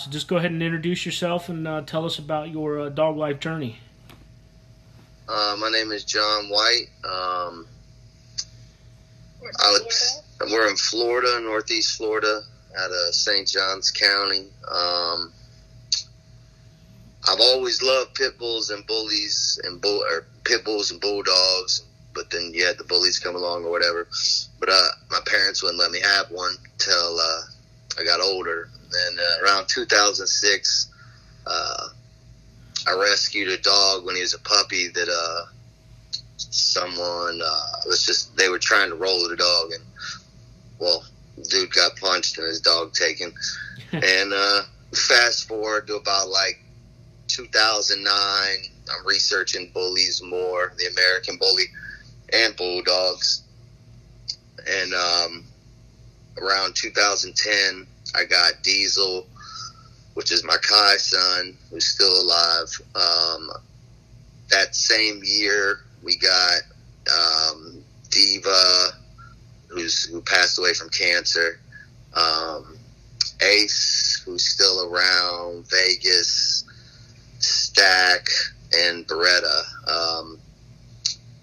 So just go ahead and introduce yourself and tell us about your dog life journey. My name is John White. We're in Florida, Northeast Florida, out of St. Johns County. I've always loved pit bulls and bullies or pit bulls and bulldogs, but then you had the bullies come along or whatever. But my parents wouldn't let me have one till I got older. And around 2006, I rescued a dog when he was a puppy that someone they were trying to roll the dog, and well, dude got punched and his dog taken. And fast forward to about like 2009, I'm researching bullies more, the American bully and bulldogs. And around 2010, I got Diesel, which is my Kai son, who's still alive. That same year, we got Diva, who passed away from cancer. Ace, who's still around. Vegas, Stack, and Beretta.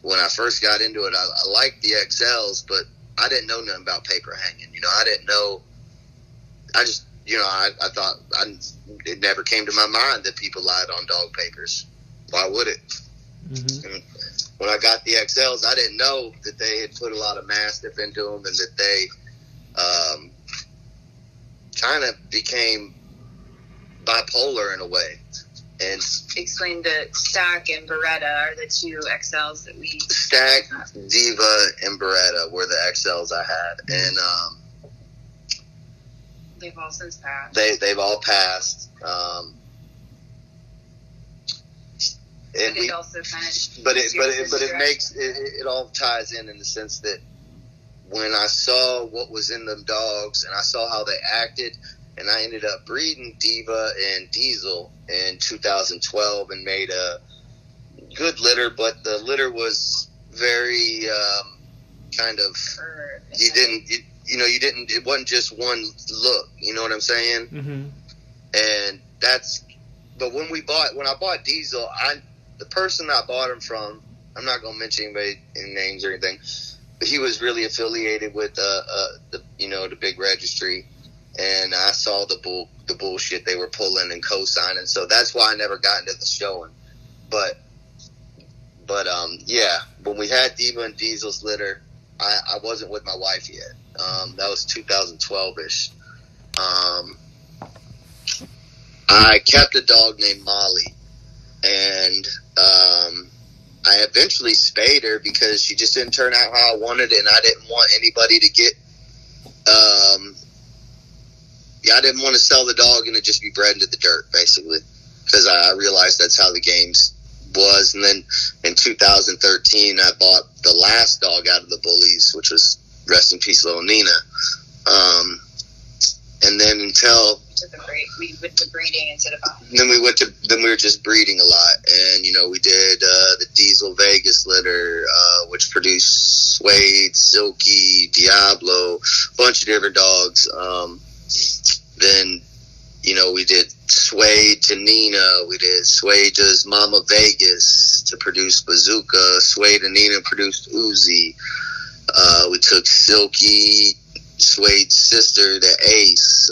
When I first got into it, I liked the XLs, but I didn't know nothing about paper hanging. I didn't know. I just, I thought it never came to my mind that people lied on dog papers. Why would it? Mm-hmm. And when I got the XLs, I didn't know that they had put a lot of Mastiff into them and that they kind of became bipolar in a way. And explain that Stack and Beretta are the two XLs that we... Stack, Diva, and Beretta were the XLs I had. And they've all since passed. They've all passed. But it also kind of... But it makes... It all ties in the sense that when I saw what was in them dogs and I saw how they acted, and I ended up breeding Diva and Diesel in 2012 and made a good litter, but the litter was very kind of... it wasn't just one look, you know what I'm saying? Mm-hmm. And that's... But when I bought Diesel, the person I bought him from, I'm not going to mention anybody in names or anything, but he was really affiliated with the big registry, and I saw the bullshit they were pulling and co-signing, so that's why I never got into the showing. But yeah, when we had Diva and Diesel's litter, I wasn't with my wife yet. That was 2012-ish. I kept a dog named Molly, and I eventually spayed her because she just didn't turn out how I wanted, and I didn't want anybody to get I didn't want to sell the dog and it just be bred into the dirt, basically, because I realized that's how the games was. And then in 2013, I bought the last dog out of the bullies, which was, rest in peace, little Nina. And then until... We went to breeding instead of... Then we were just breeding a lot. And, we did the Diesel Vegas litter, which produced Suede, Silky, Diablo, a bunch of different dogs. Then, we did Suede to Nina. We did Suede to Mama Vegas to produce Bazooka. Suede and Nina produced Uzi. We took Silky, Suede's sister, to Ace.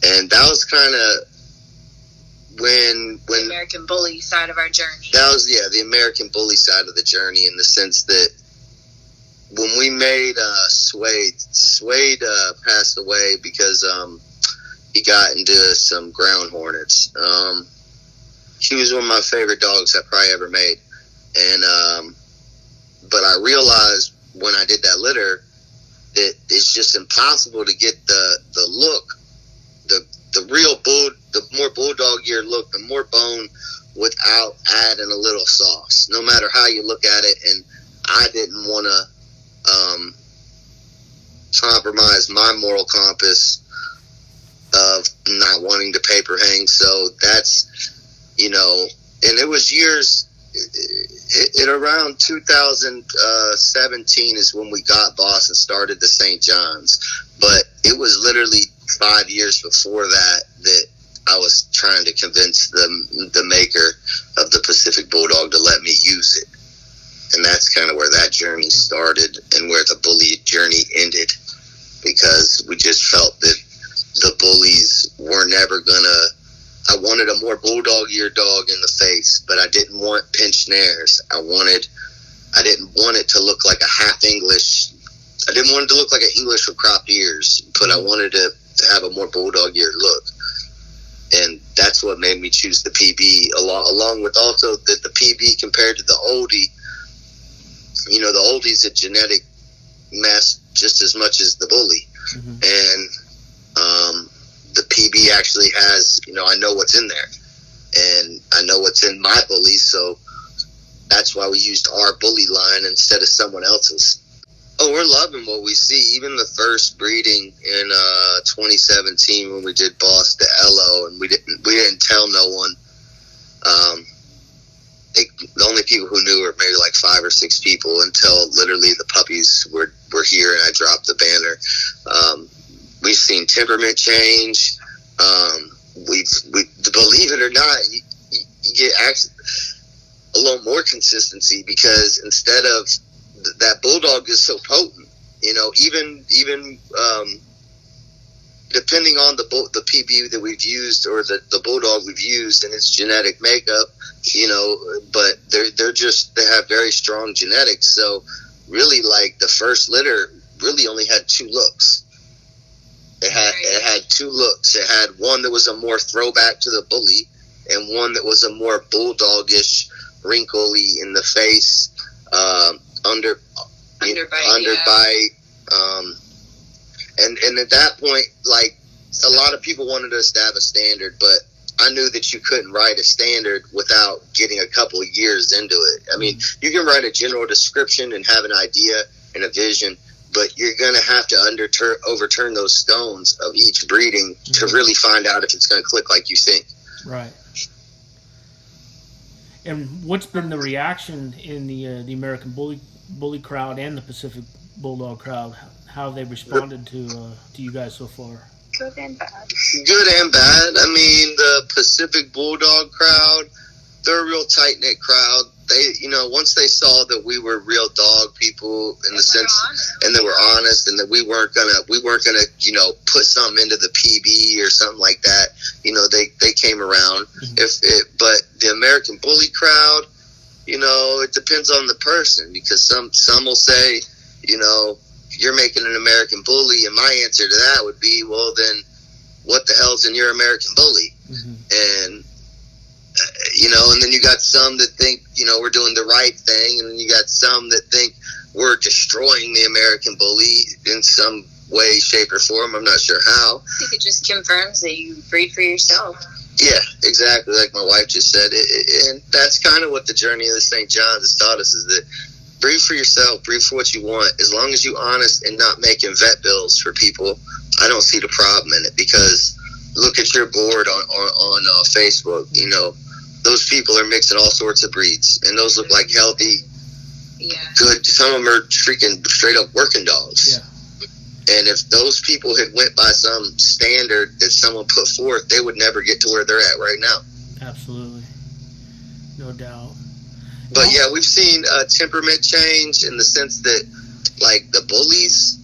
And that was kind of when the American bully side of our journey. That was, the American bully side of the journey, in the sense that when we made Suede passed away because he got into some ground hornets. He was one of my favorite dogs I probably ever made, and but I realized when I did that litter that it's just impossible to get the look, the real the more bulldog ear look, the more bone, without adding a little sauce, no matter how you look at it. And I didn't want to compromise my moral compass of not wanting to paper hang. So that's, and it was years, around 2017 is when we got Boss and started the St. John's. But it was literally 5 years before that I was trying to convince the maker of the Pacific Bulldog to let me use it. And that's kind of where that journey started and where the bully journey ended, because we just felt that the bullies were never gonna. I wanted a more bulldog-ear dog in the face, but I didn't want pinched nares. I didn't want it to look like a half English. I didn't want it to look like an English with cropped ears, but I wanted to have a more bulldog-ear look. And that's what made me choose the PB, along with also that the PB compared to the oldie. You know, the oldie's a genetic mess just as much as the bully. Mm-hmm. And the PB actually has, you know, I know what's in there. And I know what's in my bully, so that's why we used our bully line instead of someone else's. Oh, we're loving what we see. Even the first breeding in 2017 when we did Boss to Elo, and we didn't tell no one. The only people who knew were maybe like 5 or 6 people until literally the puppies were here and I dropped the banner. We've seen temperament change. We believe it or not, you get actually a little more consistency, because instead of that bulldog is so potent, you know, even depending on the PB that we've used or the bulldog we've used and its genetic makeup, you know, but they have very strong genetics. So really, like, the first litter really only had 2 looks. It had 2 looks. It had one that was a more throwback to the bully, and one that was a more bulldogish, wrinkly in the face, underbite. And at that point, like, a lot of people wanted us to have a standard, but I knew that you couldn't write a standard without getting a couple of years into it. I mean, you can write a general description and have an idea and a vision, but you're going to have to overturn those stones of each breeding to really find out if it's going to click like you think. Right. And what's been the reaction in the American Bully crowd and the Pacific Bulldog crowd? How have they responded to you guys so far? Good and bad. Good and bad. I mean, the Pacific Bulldog crowd, they're a real tight-knit crowd. They, you know, once they saw that we were real dog people in the sense, and that we're honest, and that we weren't gonna, you know, put something into the PB or something like that, you know, they came around. Mm-hmm. But the American Bully crowd, you know, it depends on the person, because some will say, you know, you're making an American Bully, and my answer to that would be, well, then what the hell's in your American Bully? Mm-hmm. And you know, and then you got some that think, you know, we're doing the right thing, and then you got some that think we're destroying the American Bully in some way, shape, or form. I'm not sure how. I think it just confirms that you breed for yourself. Yeah, exactly, like my wife just said. And that's kind of what the journey of the St. John's has taught us, is that breed for yourself, breed for what you want. As long as you're honest and not making vet bills for people, I don't see the problem in it, because look at your board on Facebook, you know, those people are mixing all sorts of breeds, and those look like healthy, good. Some of them are freaking straight up working dogs. Yeah. And if those people had went by some standard that someone put forth, they would never get to where they're at right now. Absolutely. No doubt. But yeah, we've seen temperament change in the sense that, like, the bullies,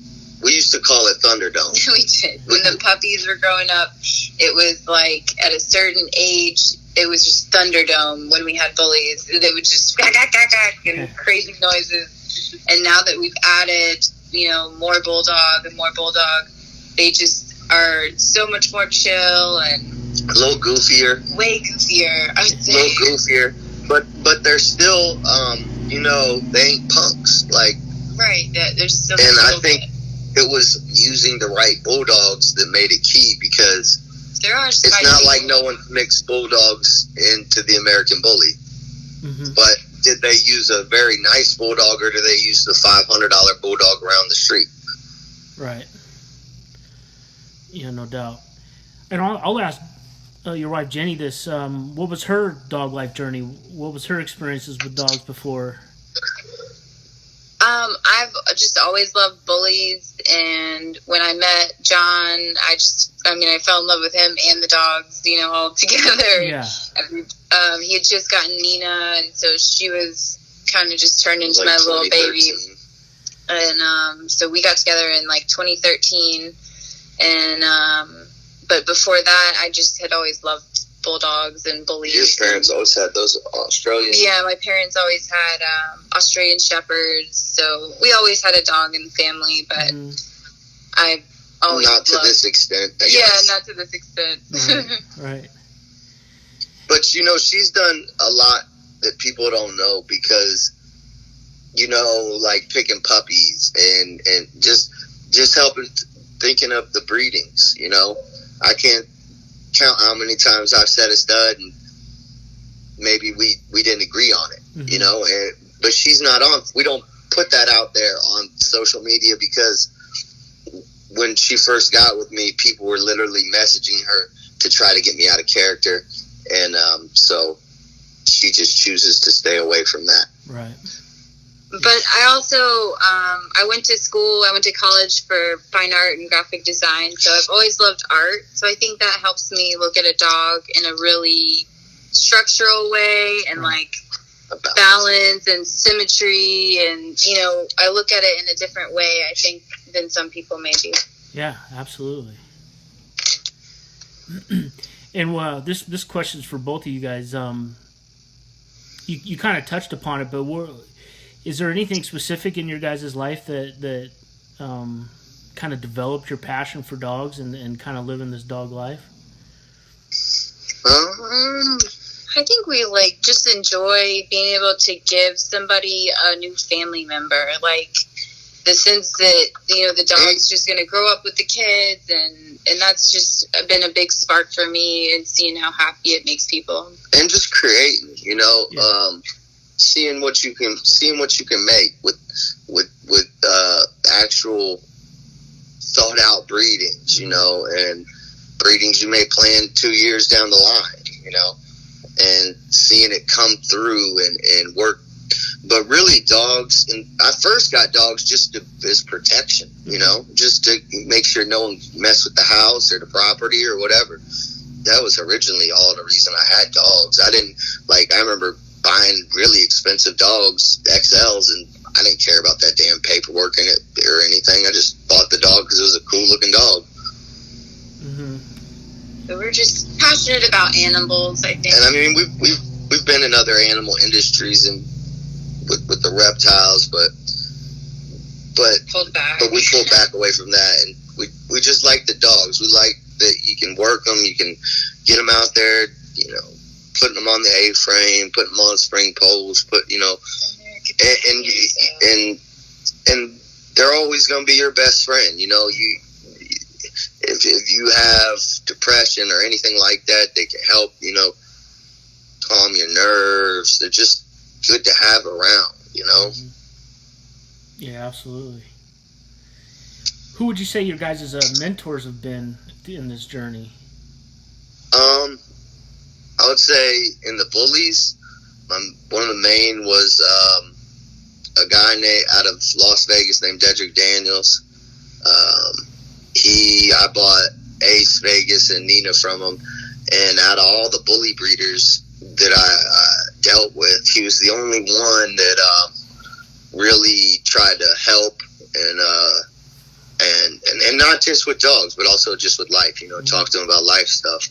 we used to call it Thunderdome. We did. When the puppies were growing up, it was like at a certain age, it was just Thunderdome. When we had bullies, they would just and crazy noises. And now that we've added, you know, more bulldog, they just are so much more chill and a little goofier. Way goofier, I would say. A little goofier. But they're still, you know, they ain't punks. Like, right. There's still. And I think it was using the right bulldogs that made it key, because there are. It's not like no one mixed bulldogs into the American Bully. Mm-hmm. But did they use a very nice bulldog, or did they use the $500 bulldog around the street? Right. Yeah, no doubt. And I'll ask your wife Jenny this. What was her dog life journey? What was her experiences with dogs before? I've just always loved bullies, and when I met John, I fell in love with him and the dogs, all together. Yeah. He had just gotten Nina, and so she was kind of just turned into my little baby. And so we got together in 2013, and but before that, I just had always loved bulldogs and bullies. Your parents always had those Australian? Yeah, my parents always had Australian Shepherds, so we always had a dog in the family, but I always not to this extent, I guess. Yeah, not to this extent. Right. But, she's done a lot that people don't know because, picking puppies and just helping, thinking of the breedings, I can't count how many times I've said a stud and maybe we didn't agree on it, but she's not on. We don't put that out there on social media because when she first got with me, people were literally messaging her to try to get me out of character, and so she just chooses to stay away from that. Right. But I also, I went to college for fine art and graphic design, so I've always loved art. So I think that helps me look at a dog in a really structural way and balance and symmetry. And, I look at it in a different way, I think, than some people may do. Yeah, absolutely. And this question's for both of you guys. You kind of touched upon it, but is there anything specific in your guys' life that kind of developed your passion for dogs and kind of living this dog life? I think we just enjoy being able to give somebody a new family member, the sense that the dog's just going to grow up with the kids, and that's just been a big spark for me, and seeing how happy it makes people, and just creating, seeing what you can make with actual thought out breedings, and breedings you may plan 2 years down the line, and seeing it come through and work. But really, dogs, and I first got dogs just as protection, just to make sure no one messed with the house or the property or whatever. That was originally all the reason I had dogs. I didn't, I remember buying really expensive dogs, XLs, and I didn't care about that damn paperwork in it or anything. I just bought the dog because it was a cool looking dog. So we're just passionate about animals, I think. And I mean, we've been in other animal industries and with the reptiles, but we pulled back away from that, and we just like the dogs. We like that you can work them, you can get them out there, putting them on the A-frame, putting them on spring poles, and they're always going to be your best friend. If you have depression or anything like that, they can help, calm your nerves. They're just good to have around, Yeah, absolutely. Who would you say your guys' mentors have been in this journey? I would say in the bullies, one of the main was a guy out of Las Vegas named Dedrick Daniels. I bought Ace Vegas and Nina from him, and out of all the bully breeders that I dealt with, he was the only one that really tried to help and not just with dogs, but also just with life. Talk to him about life stuff.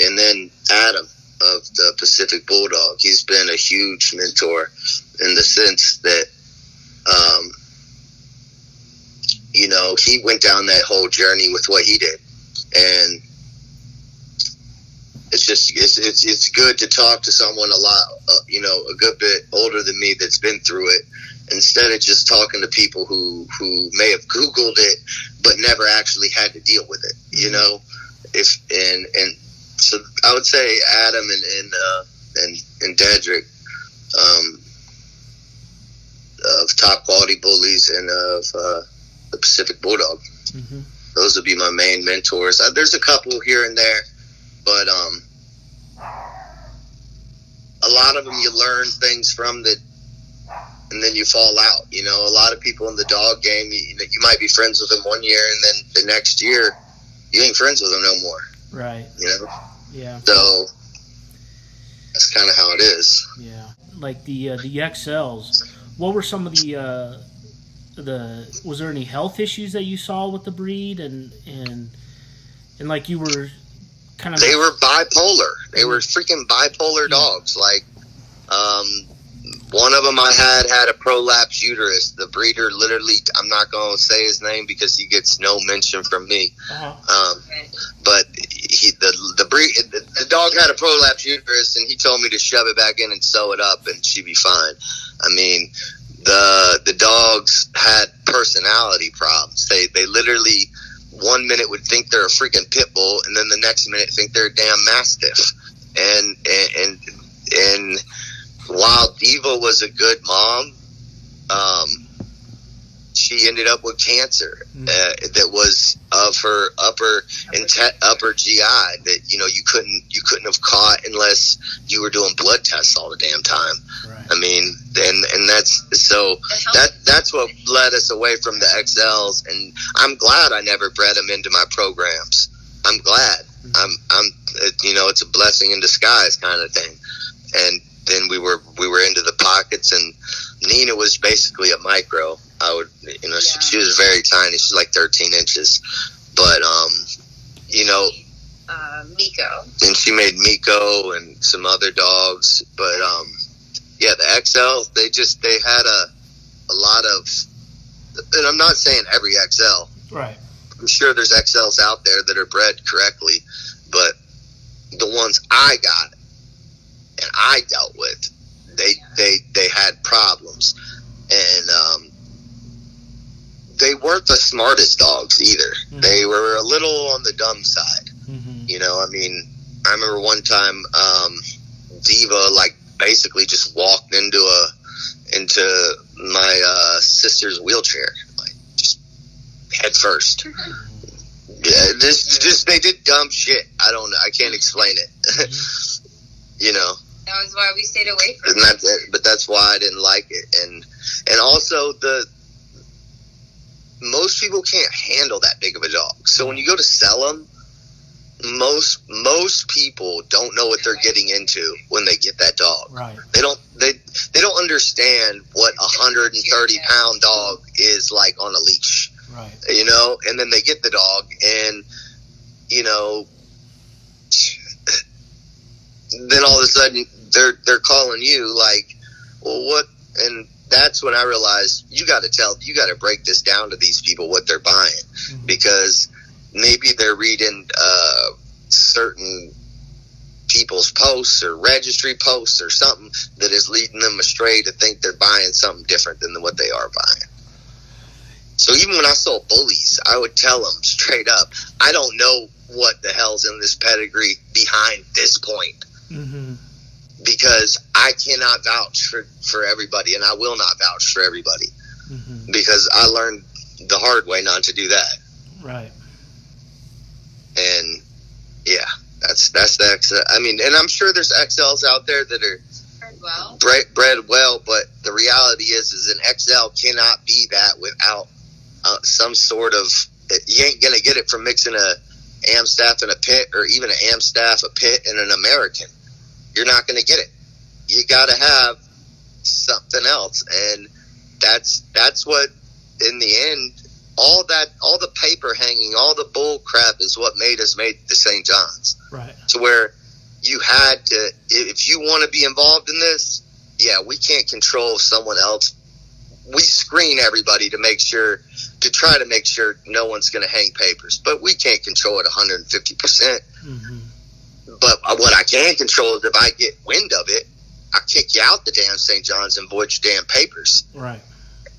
And then Adam of the Pacific Bulldog, he's been a huge mentor in the sense that he went down that whole journey with what he did, and it's good to talk to someone a lot, a good bit older than me that's been through it, instead of just talking to people who may have Googled it but never actually had to deal with it. So I would say Adam and Dedrick of Top Quality Bullies and of the Pacific Bulldog. Mm-hmm. Those would be my main mentors. There's a couple here and there, but a lot of them you learn things from that and then you fall out. You know, a lot of people in the dog game, you might be friends with them one year, and then the next year you ain't friends with them no more. Right. You know? Yeah. So that's kind of how it is. Yeah. Like the XLs, what were some of the was there any health issues that you saw with the breed, and like you were kind of, they were bipolar. They were freaking bipolar dogs. Like, one of them I had a prolapse uterus. The breeder literally, I'm not going to say his name because he gets no mention from me. But the dog had a prolapse uterus, and he told me to shove it back in and sew it up, and she'd be fine. I mean, the dogs had personality problems. They literally 1 minute would think they're a freaking pit bull, and then the next minute think they're a damn mastiff. And while Diva was a good mom, she ended up with cancer that was of her upper GI that you couldn't have caught unless you were doing blood tests all the damn time. Right. I mean, and that's what led us away from the XLs, and I'm glad I never bred them into my programs. I'm glad. I'm it's a blessing in disguise kind of thing. And then we were into the pockets, and Nina was basically a micro. She was very tiny. She's like 13 inches, but Miko. And she made Miko and some other dogs, but the XLs, they had a lot of, and I'm not saying every XL. Right. I'm sure there's XLs out there that are bred correctly, but the ones I got and I dealt with, they had problems, and they weren't the smartest dogs either. Mm-hmm. They were a little on the dumb side. Mm-hmm. I mean, I remember one time Diva basically just walked into my sister's wheelchair, just head first. Yeah, they did dumb shit. I can't explain it. Mm-hmm. That was why we stayed away from it. But that's why I didn't like it. And also most people can't handle that big of a dog. So when you go to sell them, most people don't know what they're getting into when they get that dog. Right. They don't understand what 130-pound dog is like on a leash. Right. And then they get the dog, and then all of a sudden they're calling you like, well, what? And that's when I realized you got to break this down to these people what they're buying, mm-hmm. because maybe they're reading certain people's posts or registry posts or something that is leading them astray to think they're buying something different than what they are buying. So even when I sold bullies, I would tell them straight up, I don't know what the hell's in this pedigree behind this point. Mm-hmm. Because I cannot vouch for everybody, and I will not vouch for everybody. Mm-hmm. Because I learned the hard way not to do that. Right. And yeah, that's the XL. I mean, and I'm sure there's XLs out there that are bred well, but the reality is an XL cannot be that without some sort of. You ain't gonna get it from mixing a Amstaff and a pit, or even an Amstaff, a pit, and an American. You're not gonna get it. You gotta have something else, and that's what in the end. All the paper hanging, all the bull crap is what made us the St. John's. Right. To where you had to, if you want to be involved in this, we can't control someone else. We screen everybody to try to make sure no one's going to hang papers, but we can't control it 150%. Mm-hmm. But what I can control is if I get wind of it, I kick you out the damn St. John's and void your damn papers. Right.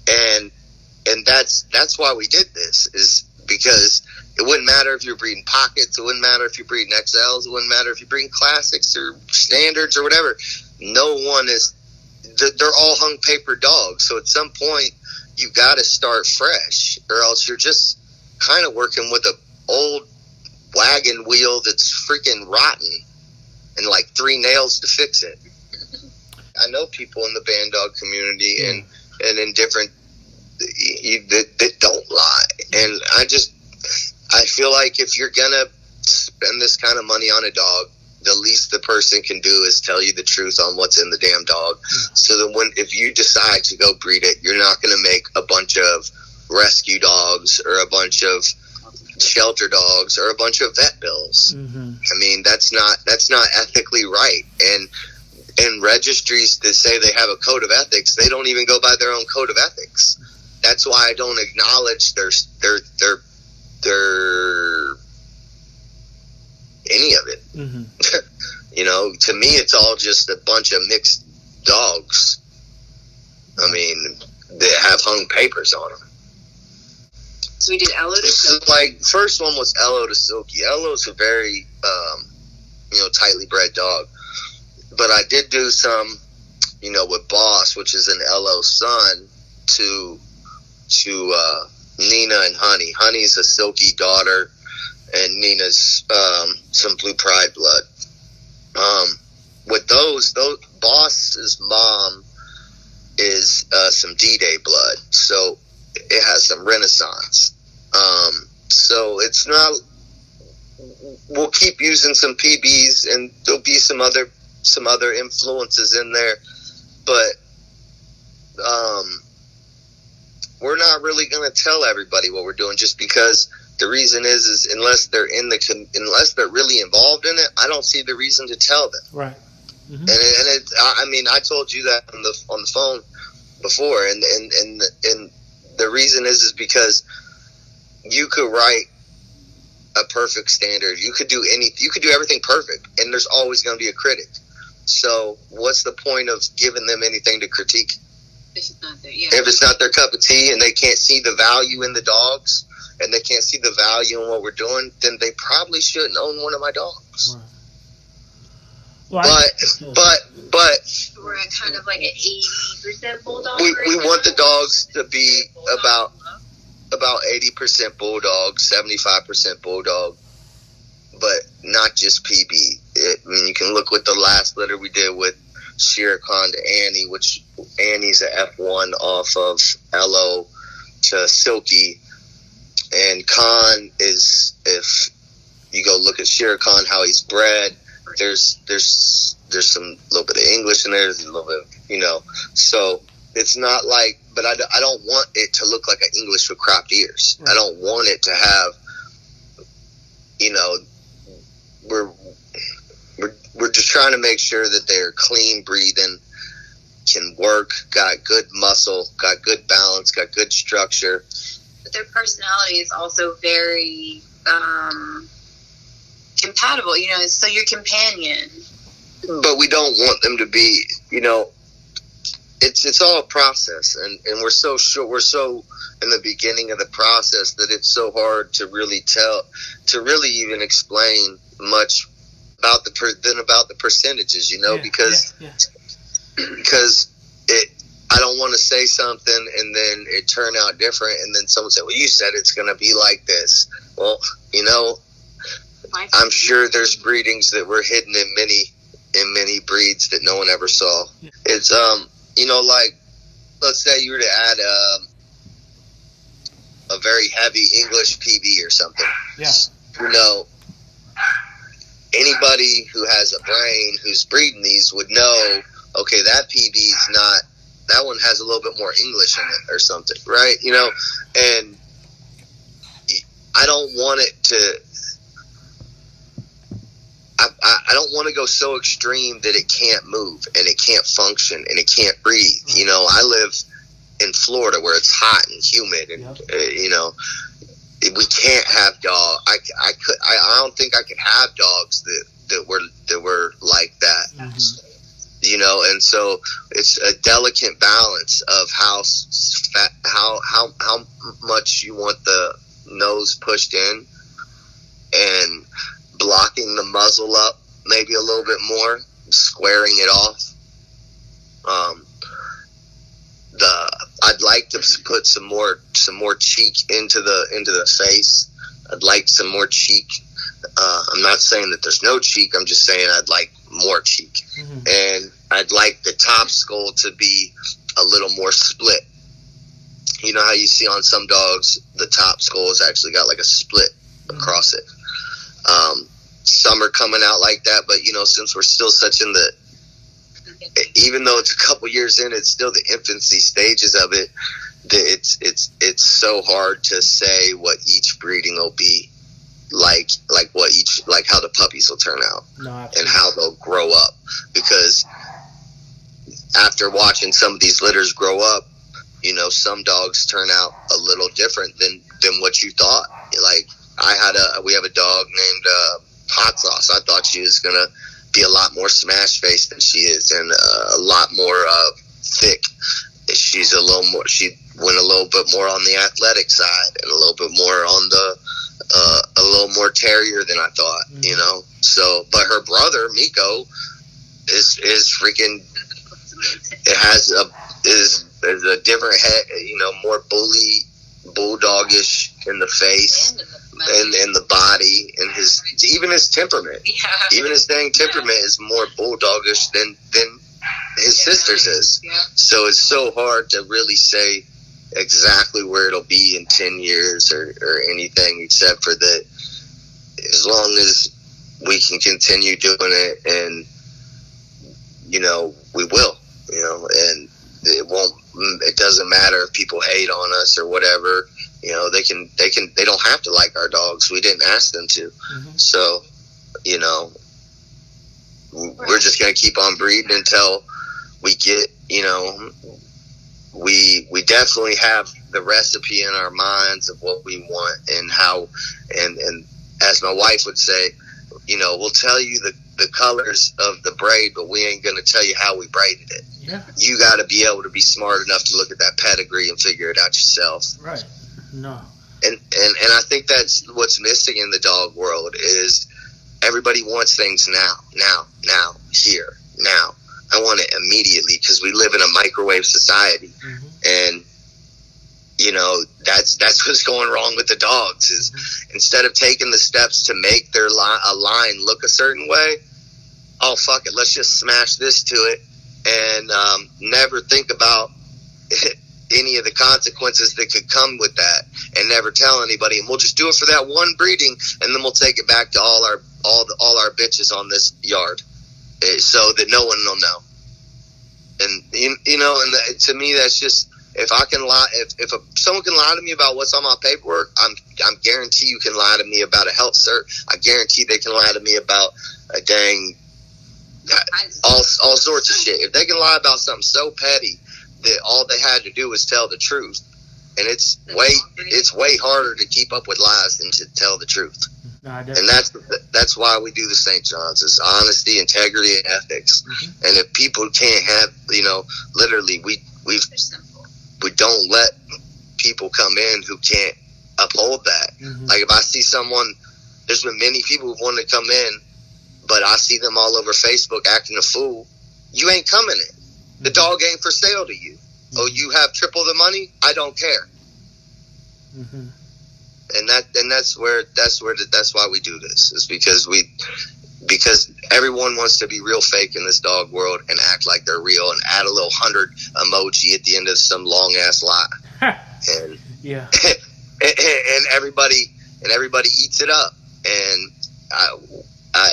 And that's why we did this, is because it wouldn't matter if you're breeding pockets, it wouldn't matter if you're breeding XLs, it wouldn't matter if you're breeding classics or standards or whatever. No one is, they're all hung paper dogs. So at some point, you got to start fresh, or else you're just kind of working with an old wagon wheel that's freaking rotten and like 3 nails to fix it. I know people in the band dog community, and and in different that don't lie. And I feel like if you're gonna spend this kind of money on a dog, the least the person can do is tell you the truth on what's in the damn dog. So that if you decide to go breed it, you're not going to make a bunch of rescue dogs or a bunch of shelter dogs or a bunch of vet bills. I mean, that's not ethically right. And registries that say they have a code of ethics, they don't even go by their own code of ethics. That's why I don't acknowledge their any of it. You know, to me, it's all just a bunch of mixed dogs. I mean, they have hung papers on them. So we did Ello to Silky. Like, first one was Ello to Silky. Ello's a very, tightly bred dog. But I did do some, with Boss, which is an Ello son, to Nina and Honey. Honey's a Silky daughter, and Nina's some Blue Pride blood. With those Boss's mom is some D-Day blood, so it has some Renaissance. So it's not. We'll keep using some PBs, and there'll be some other influences in there, but we're not really going to tell everybody what we're doing, just because the reason is unless they're really involved in it, I don't see the reason to tell them. Right. And I told you that on the phone before, and the reason is because you could write a perfect standard. You could do everything perfect, and there's always going to be a critic. So what's the point of giving them anything to critique? If it's not their cup of tea, and they can't see the value in the dogs, and they can't see the value in what we're doing, then they probably shouldn't own one of my dogs. Right. Well, but we're at kind of like an 80% bulldog. We want the dogs to be about 80% bulldog, 75% bulldog, but not just PB. You can look with the last litter we did with Shere Khan to Annie, which Annie's a F1 off of Ello to Silky, and Khan is, if you go look at Shere Khan, how he's bred, there's some little bit of English in there, there's a little bit of, so it's not like, but I don't want it to look like an English with cropped ears. Right. I don't want it to have, we're just trying to make sure that they're clean breathing, can work, got good muscle, got good balance, got good structure. But their personality is also very compatible, so your companion. But we don't want them to be, it's all a process, and we're so in the beginning of the process that it's so hard to really even explain much about the percentages, because I don't want to say something and then it turn out different, and then someone say, well, you said it's going to be like this. Well, I'm sure there's breedings that were hidden in many breeds that no one ever saw. It's like, let's say you were to add a very heavy English PB or something. Anybody who has a brain who's breeding these would know, okay, that PB's not, that one has a little bit more English in it or something, right? And I don't want it to, I don't want to go so extreme that it can't move and it can't function and it can't breathe. I live in Florida where it's hot and humid, and we can't have dog. I don't think I could have dogs that were like that. Mm-hmm. And so it's a delicate balance of how much you want the nose pushed in and blocking the muzzle up maybe a little bit more, squaring it off. I'd like to put some more cheek into the face. I'd like some more cheek. I'm not saying that there's no cheek. I'm just saying I'd like more cheek. Mm-hmm. And I'd like the top skull to be a little more split you know how you see on some dogs, the top skull has actually got like a split across it. Some are coming out like that, but you know, since we're still such in the, even though it's a couple years in, it's still the infancy stages of it. It's so hard to say what each breeding will be like what each, like how the puppies will turn out and how they'll grow up, because after watching some of these litters grow up, you know, some dogs turn out a little different than what you thought. Like we have a dog named Hot Sauce. I thought she was gonna be a lot more smash face than she is, and a lot more thick. She's a little more. She went a little bit more on the athletic side, and a little bit more on the a little more terrier than I thought. You know. So, but her brother Miko is freaking. It has is a different head. You know, more bulldogish in the face and in the body, and even his temperament. Even his dang temperament is more bulldogish than his sister's is. So it's so hard to really say exactly where it'll be in 10 years or anything, except for that as long as we can continue doing it, and you know, we will, you know, and it doesn't matter if people hate on us or whatever. You know, they don't have to like our dogs. We didn't ask them to. So, you know, we're just going to keep on breeding until we get, you know, we definitely have the recipe in our minds of what we want and how, and as my wife would say, you know, we'll tell you the colors of the braid, but we ain't going to tell you how we braided it. Yeah. You got to be able to be smart enough to look at that pedigree and figure it out yourself. Right. No. And I think that's what's missing in the dog world is everybody wants things now, here, now. I want it immediately because we live in a microwave society. And, you know, that's what's going wrong with the dogs is instead of taking the steps to make their a line look a certain way, oh, fuck it, let's just smash this to it and never think about any of the consequences that could come with that, and never tell anybody, and we'll just do it for that one breeding, and then we'll take it back to all our bitches on this yard, so that no one will know. And you know, and to me, that's just, if I can lie, if someone can lie to me about what's on my paperwork, I'm guarantee you can lie to me about a health cert. I guarantee they can lie to me about a dang all sorts of shit. If they can lie about something so petty that all they had to do was tell the truth, and it's way harder to keep up with lies than to tell the truth. No, and that's why we do the St. John's, is honesty, integrity, and ethics. And if people can't have, you know, literally we don't let people come in who can't uphold that. Like if I see someone, there's been many people who've wanted to come in, but I see them all over Facebook acting a fool. You ain't coming in. The dog ain't for sale to you. Oh, you have triple the money? I don't care. And that's why we do this. Is because everyone wants to be real fake in this dog world and act like they're real and add a little 100 emoji at the end of some long ass lie. And yeah. and everybody eats it up. And I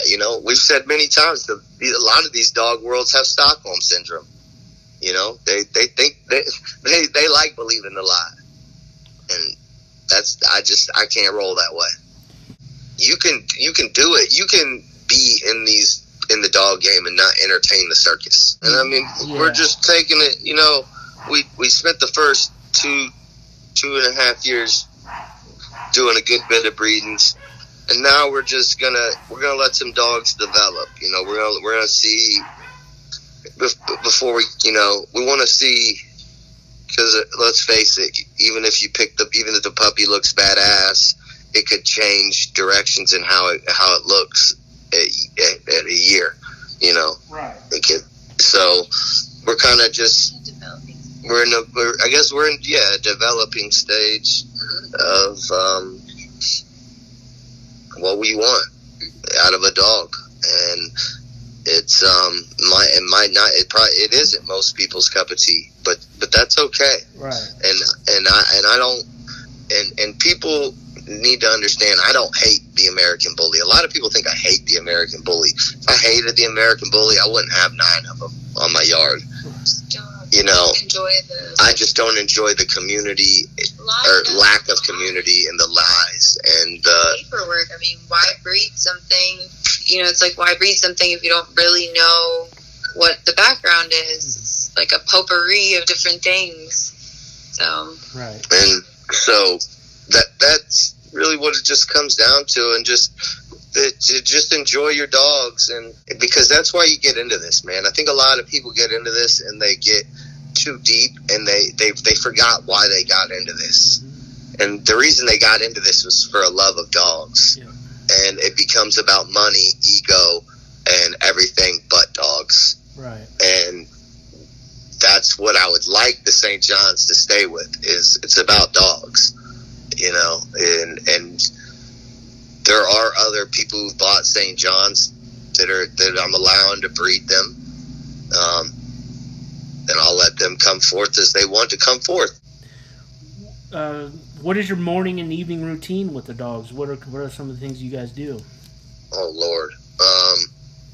you know, we've said many times that a lot of these dog worlds have Stockholm syndrome. You know, they think they like believing the lie, and I can't roll that way. You can do it. You can be in the dog game and not entertain the circus. And I mean, we're just taking it. You know, we spent the first two and a half years doing a good bit of breedings, and now we're gonna let some dogs develop. You know, we're gonna see. Before we want to see, because let's face it, even if the puppy looks badass, it could change directions in how it looks at a year, you know. Right. It could. So we're kind of just we're in a developing stage of what we want out of a dog, and It's it isn't most people's cup of tea, but that's okay. Right. And I don't, and people need to understand, I don't hate the American Bully. A lot of people think I hate the American Bully. If I hated the American Bully, I wouldn't have 9 of them on my yard. You know, I just don't enjoy the community or lack of community and the lies and the paperwork. I mean, why breed something? You know, it's like, why breed something if you don't really know what the background is? It's like a potpourri of different things. So right, and so that's really what it just comes down to, and just enjoy your dogs, and because that's why you get into this, man. I think a lot of people get into this and they get too deep, and they forgot why they got into this. And the reason they got into this was for a love of dogs. Yeah. And it becomes about money, ego, and everything but dogs. Right. And that's what I would like the St. John's to stay with, is it's about dogs, you know. And there are other people who've bought St. John's that I'm allowing to breed them. And I'll let them come forth as they want to come forth. What is your morning and evening routine with the dogs? What are some of the things you guys do? Oh, Lord.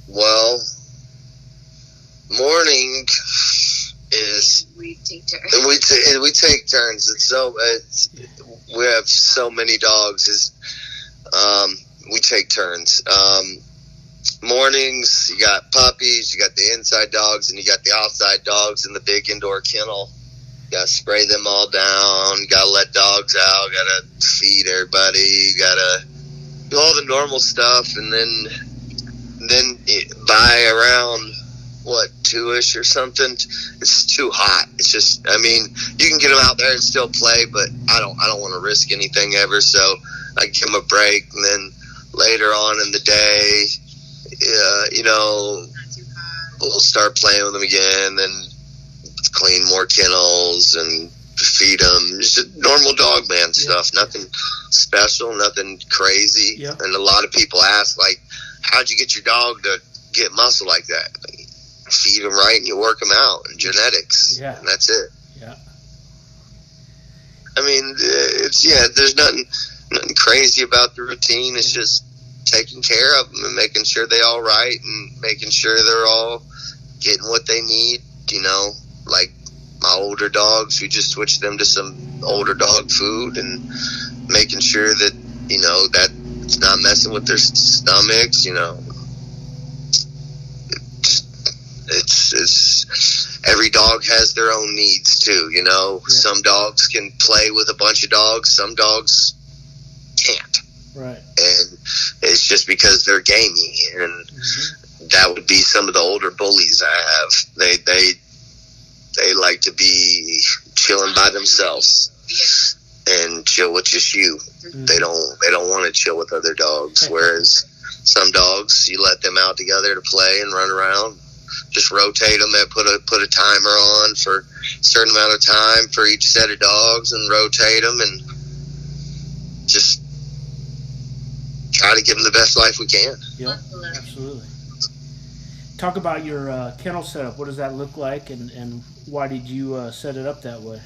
Well, morning is we take turns. We take turns. We have so many dogs. We take turns. Mornings, you got puppies, you got the inside dogs, and you got the outside dogs in the big indoor kennel. You gotta spray them all down, gotta let dogs out, gotta feed everybody, you gotta do all the normal stuff, and then by around 2-ish or something, it's too hot. It's just, I mean, you can get them out there and still play, but I don't want to risk anything ever, so I give them a break, and then later on in the day, you know, we'll start playing with them again, then clean more kennels and feed them. Just normal dog man stuff. Nothing special, nothing crazy. Yep. And a lot of people ask, like, how'd you get your dog to get muscle like that? Like, feed them right and you work them out, and genetics. Yeah. And that's it. Yeah. I mean, there's nothing crazy about the routine. It's just taking care of them and making sure they're all right, and making sure they're all getting what they need. You know, like my older dogs, we just switched them to some older dog food, and making sure that, you know, that it's not messing with their stomachs. You know, it's every dog has their own needs too. You know, Some dogs can play with a bunch of dogs, some dogs can't. Right. And it's just because they're gamey, and that would be some of the older bullies I have. They like to be chilling by themselves and chill with just you. They don't want to chill with other dogs. Whereas some dogs, you let them out together to play and run around. Just rotate them and put a timer on for a certain amount of time for each set of dogs, and rotate them, and just try to give them the best life we can. Yeah, absolutely. Talk about your kennel setup. What does that look like, and why did you set it up that way?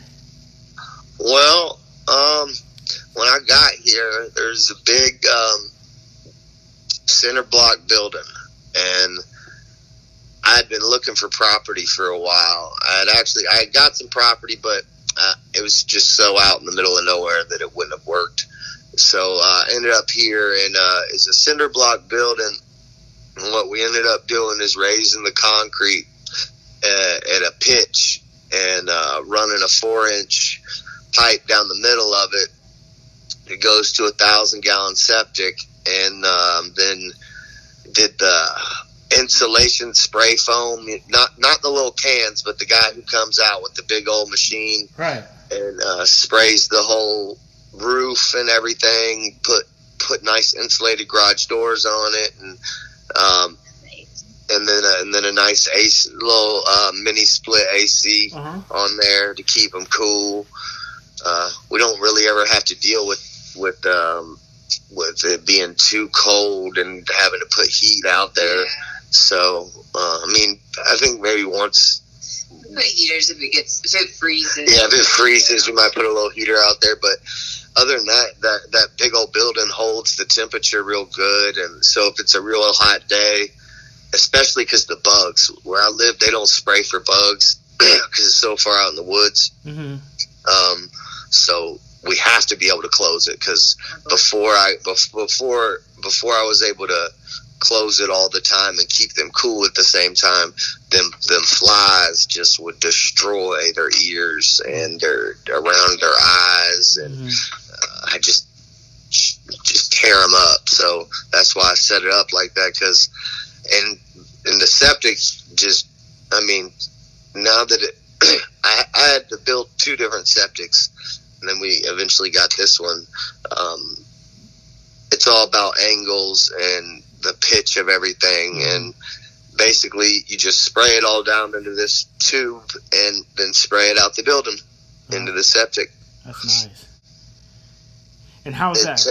Well, when I got here, there's a big center block building, and I had been looking for property for a while. I had got some property, but it was just so out in the middle of nowhere that it wouldn't have worked. So I ended up here, and it's a cinder block building. And what we ended up doing is raising the concrete at a pitch, and running a 4-inch pipe down the middle of it. It goes to 1,000-gallon septic, and then did the insulation spray foam, not the little cans, but the guy who comes out with the big old machine, right, and sprays the whole roof and everything. Put nice insulated garage doors on it, and then a nice little mini split AC on there to keep them cool. We don't really ever have to deal with it being too cold and having to put heat out there. So, I think maybe once. Put heaters if it freezes. Yeah, if it freezes, we might put a little heater out there. But other than that big old building holds the temperature real good. And so if it's a real hot day, especially because the bugs, where I live, they don't spray for bugs because it's so far out in the woods. Mm-hmm. So we have to be able to close it, because before I was able to close it all the time and keep them cool at the same time, them flies just would destroy their ears and around their eyes, and I just tear them up. So that's why I set it up like that, because and the septic now that I had to build 2 different septics, and then we eventually got this one. It's all about angles and the pitch of everything, and basically you just spray it all down into this tube and then spray it out the building into the septic. That's nice. And how is that?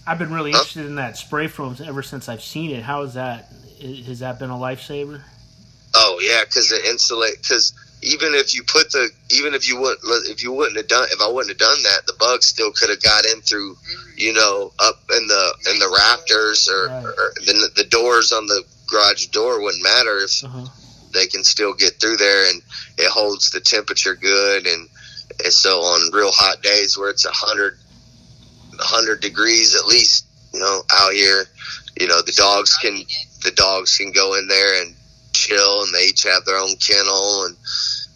I've been really interested in that spray foam ever since I've seen it. How is that? Has that been a lifesaver? Oh yeah, because it insulate. Because if I wouldn't have done that, the bugs still could have got in through, up in the rafters or the doors on the garage door. Wouldn't matter if they can still get through there, and it holds the temperature good. And so on real hot days where it's 100 degrees at least, out here, the dogs can go in there and chill, and they each have their own kennel. And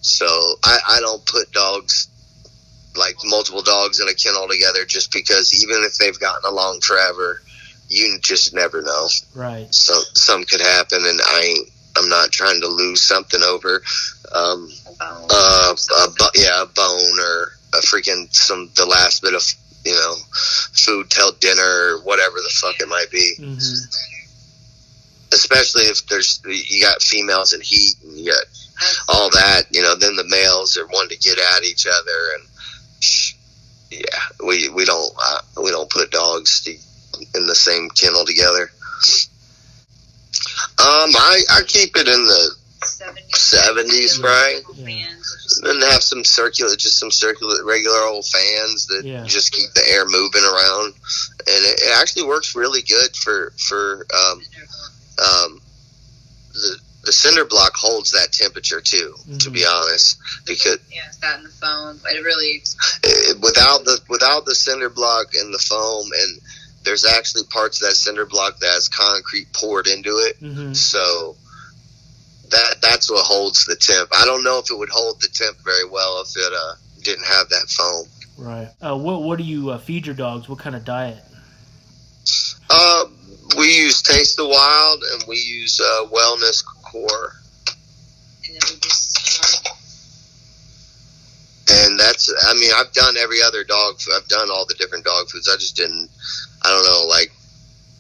so I don't put dogs, like multiple dogs in a kennel together, just because even if they've gotten along forever, you just never know. Right. So something could happen, and I'm not trying to lose something over a bone or the last bit of food till dinner or whatever the fuck it might be. Mm-hmm. Especially if you got females and heat, and you got all that, then the males are wanting to get at each other, and we don't put dogs in the same kennel together. I keep it in the 70s, right? Yeah. Then have some circular regular old fans that just keep the air moving around, and it actually works really good for the cinder block holds that temperature too, to be honest, because that and the foam, it really without the cinder block and the foam, and there's actually parts of that cinder block that has concrete poured into it, so that's what holds the temp. I don't know if it would hold the temp very well if it didn't have that foam. Right. What do you feed your dogs? What kind of diet? We use Taste the Wild, and we use Wellness Core. And then we just... and that's, I've done every other dog food. I've done all the different dog foods. I don't know,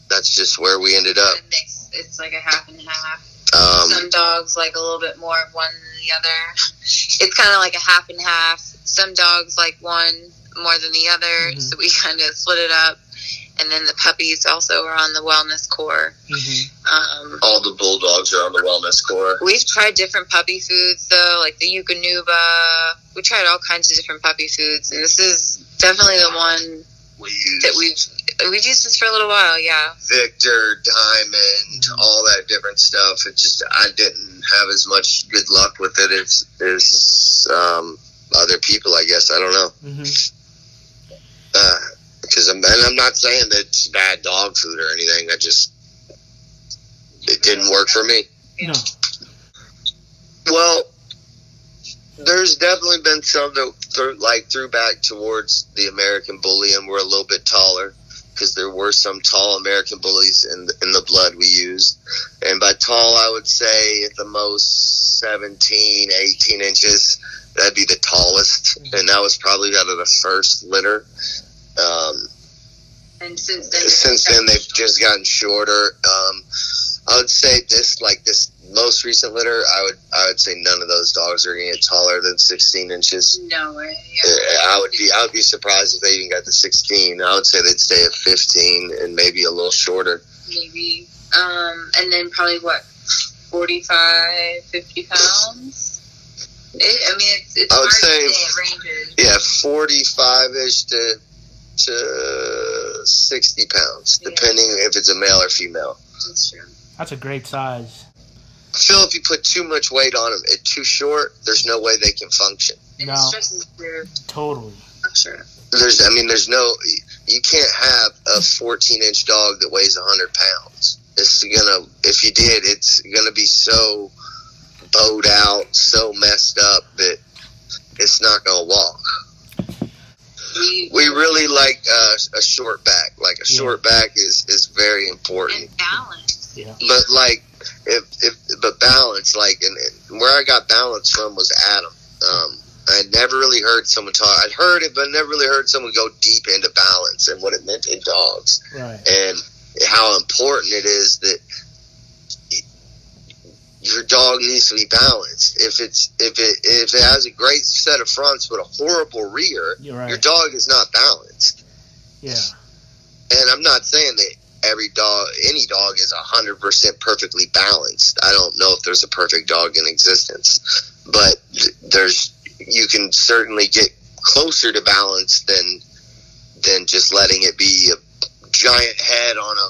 that's just where we ended up. It's like a half and half. Some dogs like a little bit more of one than the other. It's kind of like a half and half. Some dogs like one more than the other, so we kind of split it up. And then the puppies also are on the Wellness Core. All the bulldogs are on the Wellness Core. We've tried different puppy foods, though, like the Eukanuba. We tried all kinds of different puppy foods, and this is definitely the one that we've used this for a little while. Yeah, Victor, Diamond, all that different stuff. It just, I didn't have as much good luck with it as other people, I guess. I don't know. Because I'm not saying that it's bad dog food or anything. It didn't work for me. No. Well, there's definitely been some that threw back towards the American Bully, and were a little bit taller, because there were some tall American Bullies in the blood we used. And by tall, I would say at the most 17, 18 inches. That'd be the tallest, and that was probably out of the first litter. And since then they've just gotten shorter. I would say this most recent litter, I would say none of those dogs are going to get taller than 16 inches. No way. Yeah. I would be surprised if they even got to 16. I would say they'd stay at 15 and maybe a little shorter. Maybe. And then probably 45, 50 pounds. It's I would hard say, to say. It ranges. yeah, 45-ish to 60 pounds, depending if it's a male or female. That's true. That's a great size. I feel if you put too much weight on them, it's too short, there's no way they can function. And No. it stresses their Totally. structure. There's no, you can't have a 14-inch dog that weighs 100 pounds. If you did, it's gonna be so bowed out, so messed up that it's not gonna walk. We really like a short back. Like a short back is very important. And balance. Yeah. But like but balance, like, and where I got balance from was Adam. I'd never really heard someone talk. I'd heard it, but never really heard someone go deep into balance and what it meant in dogs, Right. and how important it is that your dog needs to be balanced. If it has a great set of fronts but a horrible rear, You're right. your dog is not balanced. Yeah. And I'm not saying that any dog is 100% perfectly balanced. I don't know if there's a perfect dog in existence, but you can certainly get closer to balance than just letting it be a giant head on a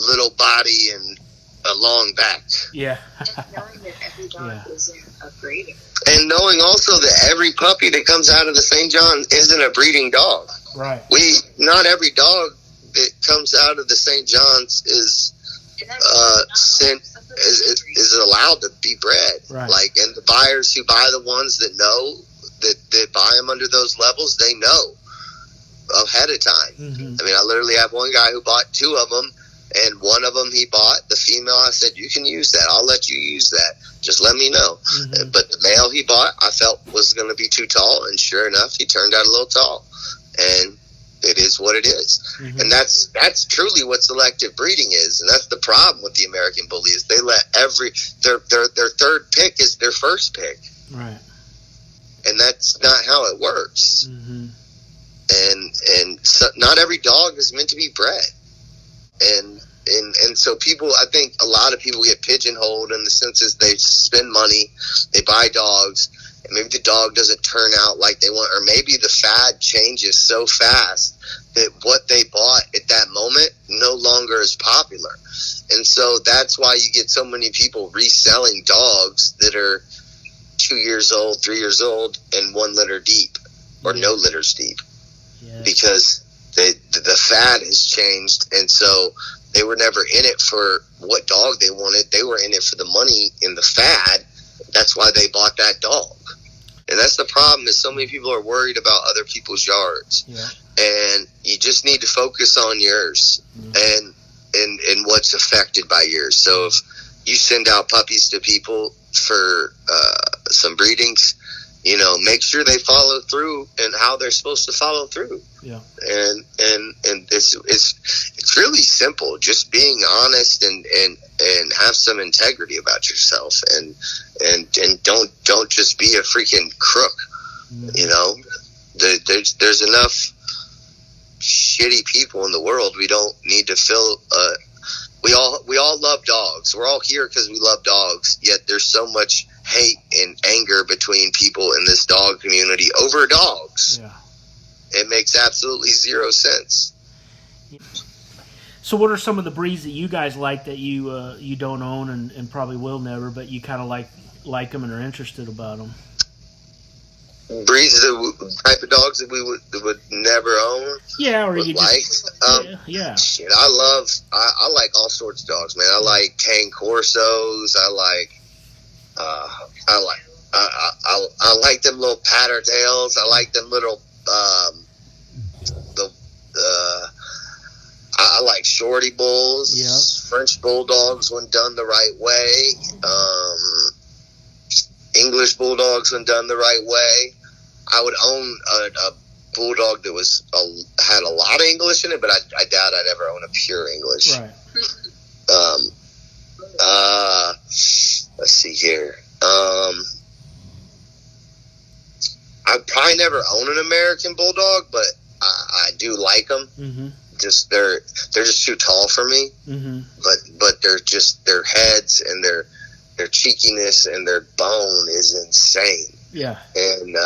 little body and a long back. Yeah. And knowing that every dog isn't a breeder. And knowing also that every puppy that comes out of the St. John isn't a breeding dog. Right. Not every dog that comes out of the St. John's is allowed to be bred. Right. Like, and the buyers who buy the ones that know that buy them under those levels, they know ahead of time. Mm-hmm. I mean, I literally have one guy who bought 2 of them, and one of them he bought, the female, I said, you can use that. I'll let you use that. Just let me know. Mm-hmm. But the male he bought, I felt was going to be too tall, and sure enough, he turned out a little tall. And it is what it is. Mm-hmm. And that's truly what selective breeding is. And that's the problem with the American Bully is they let their third pick is their first pick. Right. And that's not how it works. Mm-hmm. And so not every dog is meant to be bred. And so I think a lot of people get pigeonholed in the sense is they spend money, they buy dogs, and maybe the dog doesn't turn out like they want, or maybe the fad changes so fast that what they bought at that moment no longer is popular. And so that's why you get so many people reselling dogs that are 2 years old, 3 years old, and 1 litter deep, or no litters deep. Yeah. Because the fad has changed, and so they were never in it for what dog they wanted. They were in it for the money in the fad. That's why they bought that dog. And that's the problem is so many people are worried about other people's yards. Yeah. And you just need to focus on yours and what's affected by yours. So if you send out puppies to people for some breedings, make sure they follow through and how they're supposed to follow through. Yeah. And it's really simple. Just being honest and have some integrity about yourself and don't just be a freaking crook. Mm-hmm. There's enough shitty people in the world. We don't need to fill we all love dogs. We're all here because we love dogs, yet there's so much hate and anger between people in this dog community over dogs. Yeah. It makes absolutely zero sense. So what are some of the breeds that you guys like that you don't own and probably will never, but you kind of like them and are interested about them? Breeds, type of dogs that we would never own. Yeah, or you like. Yeah. Shit, I like all sorts of dogs, man. I like cane corsos. I like them little patter tails. I like them little I like shorty bulls. Yeah. French bulldogs when done the right way. English bulldogs when done the right way. I would own a bulldog that had a lot of English in it, but I doubt I'd ever own a pure English. Right. Let's see here. I'd probably never own an American bulldog, but I do like them. Mm-hmm. they're just too tall for me. Mm-hmm. But they're just, their heads and their cheekiness and their bone is insane. Yeah. And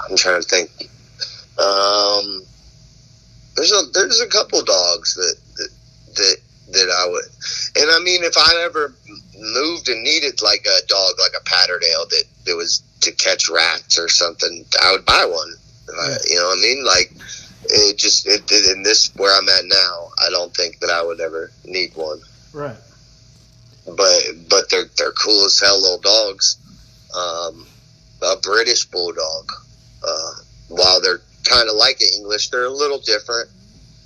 I'm trying to think. There's a couple dogs that I would, and I mean, if I ever moved and needed like a dog, like a Patterdale that was to catch rats or something, I would buy one. You know what I mean? Like, in this where I'm at now, I don't think that I would ever need one. Right. But they're cool as hell little dogs. A British Bulldog, while they're kind of like English, they're a little different.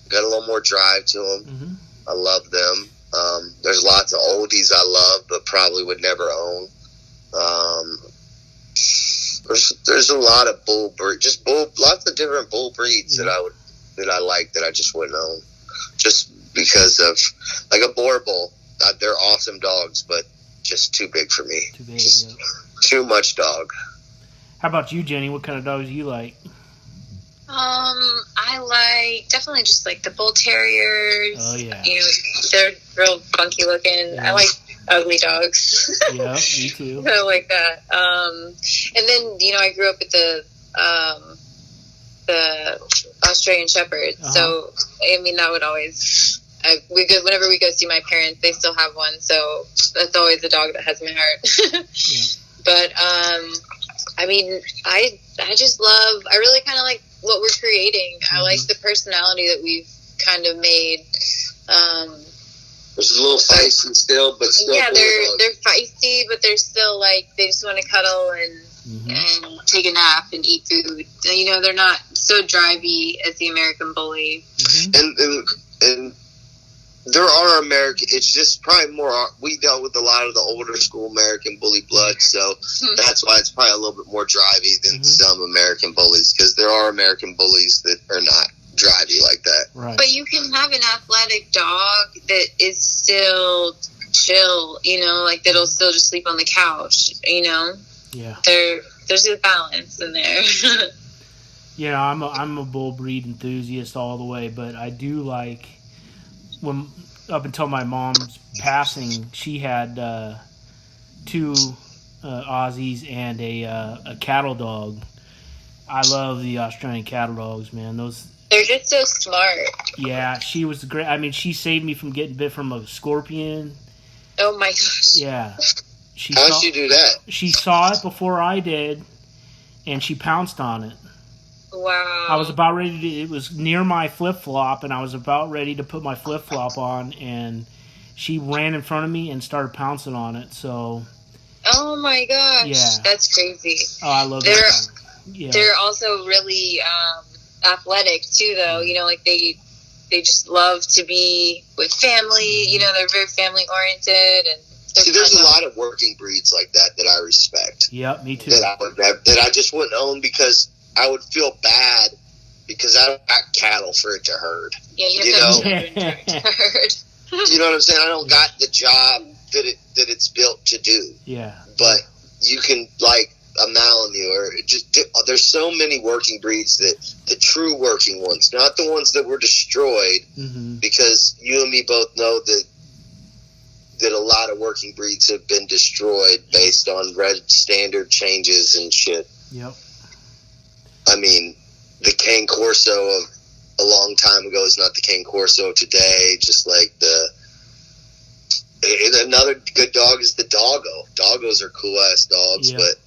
Got a little more drive to them. Mm-hmm. I love them. There's lots of oldies I love, but probably would never own. There's a lot of lots of different bull breeds that I like that I just wouldn't own, just because of, like, a Boer Bull. They're awesome dogs, but just too big for me. Too big. Just Yeah. too much dog. How about you, Jenny? What kind of dogs do you like? I like definitely just like the bull terriers. Oh yeah. You know, they're real funky looking. Yeah. I like ugly dogs. Yeah, me too. I like that. And then, you know, I grew up with the Australian Shepherds. Uh-huh. So I mean, that would always. Whenever we go see my parents, they still have one. So that's always a dog that has my heart. Yeah. But I mean, I just love. I really kind of like what we're creating. I like the personality that we've kind of made. There's a little feisty still, but still. Yeah, they're feisty, but they're still like they just want to cuddle and take a nap and eat food. You know, they're not so drivey as the American Bully. Mm-hmm. And there are it's just probably more, we dealt with a lot of the older school American Bully blood, so that's why it's probably a little bit more drivey than some American Bullies, because there are American Bullies that are not drivey like that. Right. But you can have an athletic dog that is still chill, you know, like that'll still just sleep on the couch, you know? Yeah. There's a balance in there. Yeah, I'm a bull breed enthusiast all the way, but I do like, when up until my mom's passing, she had two Aussies and a cattle dog. I love the Australian cattle dogs, man. They're just so smart. Yeah, she was great. I mean, she saved me from getting bit from a scorpion. Oh my gosh. Yeah. How'd she do that? She saw it before I did, and she pounced on it. Wow. I was about ready to, it was near my flip-flop, and I was about ready to put my flip-flop on, and she ran in front of me and started pouncing on it, so. Oh my gosh. Yeah. That's crazy. Oh, I love that. Yeah. They're also really athletic, too, though. You know, like they just love to be with family. You know, they're very family-oriented. And see, there's a lot of working breeds like that I respect. Yep, me too. That I just wouldn't own, because I would feel bad because I don't got cattle for it to herd. Yeah, you know? To herd. You know what I'm saying? I don't got the job that it's built to do. Yeah. But you can, like a Malamute, or just, there's so many working breeds, that the true working ones, not the ones that were destroyed, because you and me both know that a lot of working breeds have been destroyed based on red standard changes and shit. Yep. I mean, the Cane Corso of a long time ago is not the Cane Corso of today. Just like another good dog is the Doggo. Doggos are cool ass dogs, but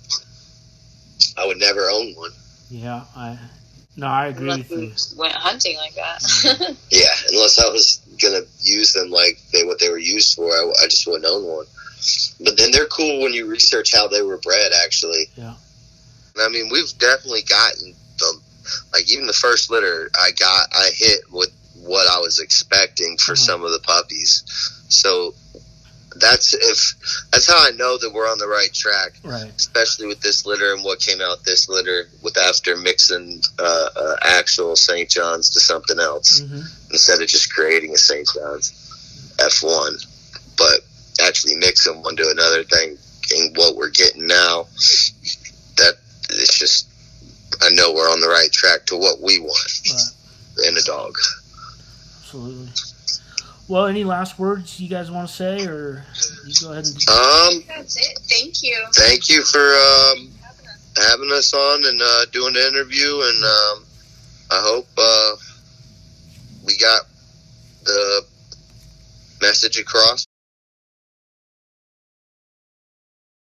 I would never own one. Yeah, I agree with you. Went hunting like that. Yeah, unless I was gonna use them like what they were used for, I just wouldn't own one. But then they're cool when you research how they were bred, actually. Yeah. I mean, we've definitely gotten them. Like, even the first litter, I hit with what I was expecting for some of the puppies. So that's how I know that we're on the right track. Right. Especially with this litter and what came out this litter, with after mixing actual St. John's to something else, instead of just creating a St. John's F1, but actually mixing one to another thing. And what we're getting now, that it's just, I know we're on the right track to what we want. Right. in a dog. Absolutely. Well, any last words you guys want to say, or you go ahead and... That's it. Thank you. Thank you for having us on and doing the interview, and I hope we got the message across.